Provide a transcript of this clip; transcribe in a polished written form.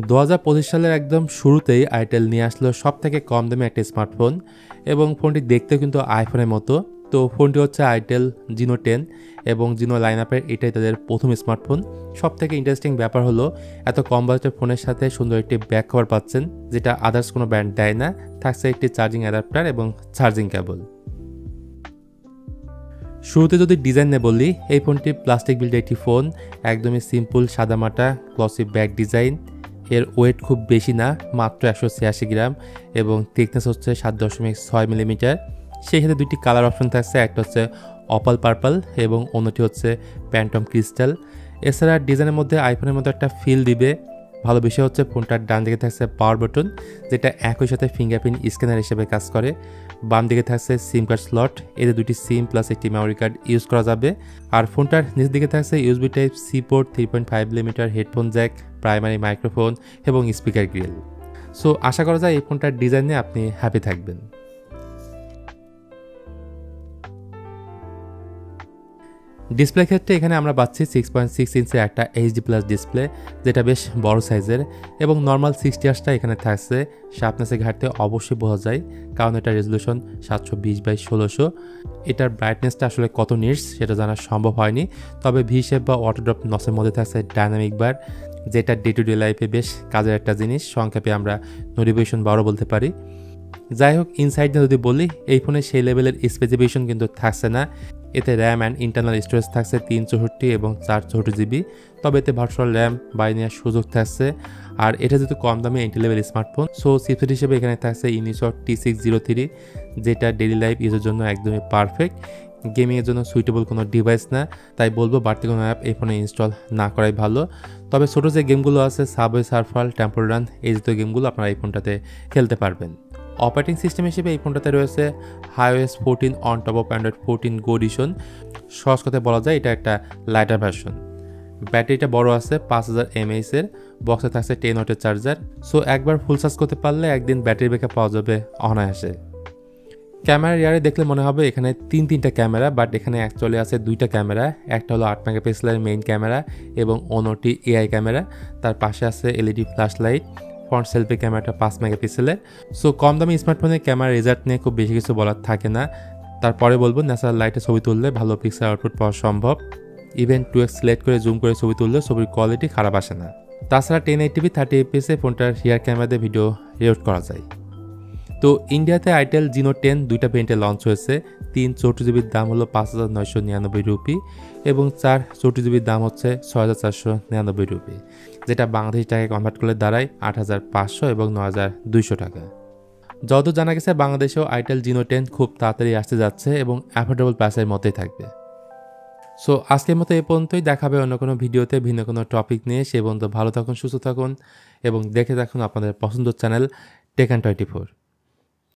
2025 সালের একদম শুরুতেই আইটেল নিয়ে আসলো সবথেকে কম দামে একটা স্মার্টফোন এবং ফোনটি দেখতে কিন্তু আইফোনের মতো। তো ফোনটি হচ্ছে আইটেল জিনো 10 এবং জিনো লাইন আপের এটাই তাদের প্রথম স্মার্টফোন। সবথেকে ইন্টারেস্টিং ব্যাপার হলো এত কম বাজেটের ফোনের সাথে সুন্দর একটি ব্যাক কভার পাচ্ছেন, যেটা আদার্স কোনো ব্র্যান্ড দেয় না। থাকছে একটি চার্জিং অ্যাডাপ্টার এবং চার্জিং কেবল। শুরুতে যদি ডিজাইন নিয়ে বলি, এই ফোনটি প্লাস্টিক বিল্ড একটি ফোন, একদমই সিম্পল সাদামাটা গ্লসি ব্যাক ডিজাইন। এর ওয়েট খুব বেশি না, মাত্র 186 গ্রাম এবং থিকনেস হচ্ছে 7.6 মিলিমিটার। সেই সাথে দুইটি কালার অপশন থাকছে, একটা হচ্ছে অপাল পার্পল এবং অন্যটি হচ্ছে প্যান্টম ক্রিস্টাল। এছাড়া ডিজাইনের মধ্যে আইফোনের মধ্যে একটা ফিল দিবে। ভালো বিষয় হচ্ছে ফোনটার ডান দিকে থাকছে পাওয়ার বাটন, যেটা একই সাথে ফিঙ্গারপ্রিন্ট স্ক্যানার হিসেবে কাজ করে। বাম দিকে থাকছে সিম কার্ড স্লট, এতে দুটি সিম প্লাস একটি মেমোরি কার্ড ইউজ করা যাবে। আর ফোনটার নিচ দিকে থাকছে USB type C port, 3.5 millimetre headphone Jack, primary microphone এবং স্পিকার গ্রিল। সো আশা করা যায় এই ফোনটার ডিজাইন নিয়ে আপনি হ্যাপি থাকবেন। ডিসপ্লে ক্ষেত্রে এখানে আমরা পাচ্ছি 6.6 ইঞ্চের একটা এইচডি প্লাস ডিসপ্লে, যেটা বেশ বড় সাইজের এবং নর্মাল 60 হার্টজটা এখানে থাকছে। শার্পনেসের ঘাটতে অবশ্যই বোঝা যায়, কারণ এটা রেজলিউশন 720x1600। এটার ব্রাইটনেসটা আসলে কত নিটস সেটা জানা সম্ভব হয়নি, তবে ভি শেপ বা অটোড্রপ নসের মধ্যে থাকছে ডায়নামিক বার, যেটা ডে টু ডে লাইফে বেশ কাজের একটা জিনিস। সংক্ষেপে আমরা নোটিফিকেশন বারও বলতে পারি। যাই হোক, ইনসাইড যদি বলি, এই ফোনে সেই লেভেলের স্পেসিফিকেশন কিন্তু থাকছে না। এতে র্যাম অ্যান্ড ইন্টারনাল স্টোরেজ থাকছে 364 এবং 464 জিবি, তবে এতে ভার্চুয়াল র্যাম বাই নেওয়ার সুযোগ থাকছে। আর এটা যেহেতু কম দামে entry level smartphone, so chipset হিসেবে এখানে থাকছে ইউনিসক T603, যেটা ডেইলি লাইফ ইউজের জন্য একদমই পারফেক্ট। গেমিংয়ের জন্য সুইটেবল কোনো ডিভাইস না, তাই বলবো বাড়তি কোনো অ্যাপ এই ফোনে ইনস্টল না করাই ভালো। তবে ছোটো যে গেমগুলো আছে, সাবওয়ে সার্ফার, টেম্পল রান, এই জাতীয় গেমগুলো আপনারা এই ফোনটাতে খেলতে পারবেন। অপারেটিং সিস্টেম হিসেবে এই ফোনটাতে রয়েছে iOS 14 on top of Android 14 go addition. সহজ কথায় বলা যায় এটা একটা লাইটার ভার্সন। ব্যাটারিটা বড় আছে 5000 mAh এর, বক্সে থাকছে 10 ওয়াটের চার্জার। সো একবার ফুল চার্জ করতে পারলে একদিন ব্যাটারি ব্যাকআপ পাওয়া যাবে অনায়াসে। ক্যামেরা ইয়ারে দেখলে মনে হবে এখানে তিনটা ক্যামেরা, বাট এখানে অ্যাকচুয়ালি আছে দুইটা ক্যামেরা। একটা হলো 8 মেগাপিক্সেলের মেইন ক্যামেরা এবং অন্যটি এআই ক্যামেরা। তার পাশে আছে LED flash light. Front selfie ক্যামেরাটা 5 মেগাপিক্সেলের। সো কম দামি স্মার্টফোনের ক্যামেরা রেজাল্ট নিয়ে খুব বেশি কিছু বলার থাকে না। তারপরে বলবো ন্যাচারাল লাইটে ছবি তুললে ভালো পিক্সেল আউটপুট পাওয়া সম্ভব। ইভেন 2x সিলেক্ট করে জুম করে ছবি তুললে ছবির কোয়ালিটি খারাপ আসে না। তাছাড়া 1080p 30fps ফোনটার রিয়ার ক্যামেরাতে ভিডিও রেকর্ড করা যায়। তো ইন্ডিয়াতে আইটেল জিনো 10 দুইটা ভেরিয়েন্টে লঞ্চ হয়েছে। 364 জিবির দাম হলো 5999 রুপি এবং 464 জিবির দাম হচ্ছে 6499 রুপি, যেটা বাংলাদেশি টাকায় কনভার্ট করলে দাঁড়ায় 8500 এবং 9200 টাকা। যত জানা গেছে বাংলাদেশেও আইটেল জিনো 10 খুব তাড়াতাড়ি আসতে যাচ্ছে এবং অ্যাফোর্ডেবল প্রাইসের মধ্যেই থাকবে। সো আজকের মতো এই পর্যন্তই, দেখাবে অন্য কোনো ভিডিওতে ভিন্ন কোনো টপিক নিয়ে। সে পর্যন্ত ভালো থাকুন, সুস্থ থাকুন এবং দেখে থাকুন আপনাদের পছন্দের চ্যানেল টেক অ্যান্ড 24।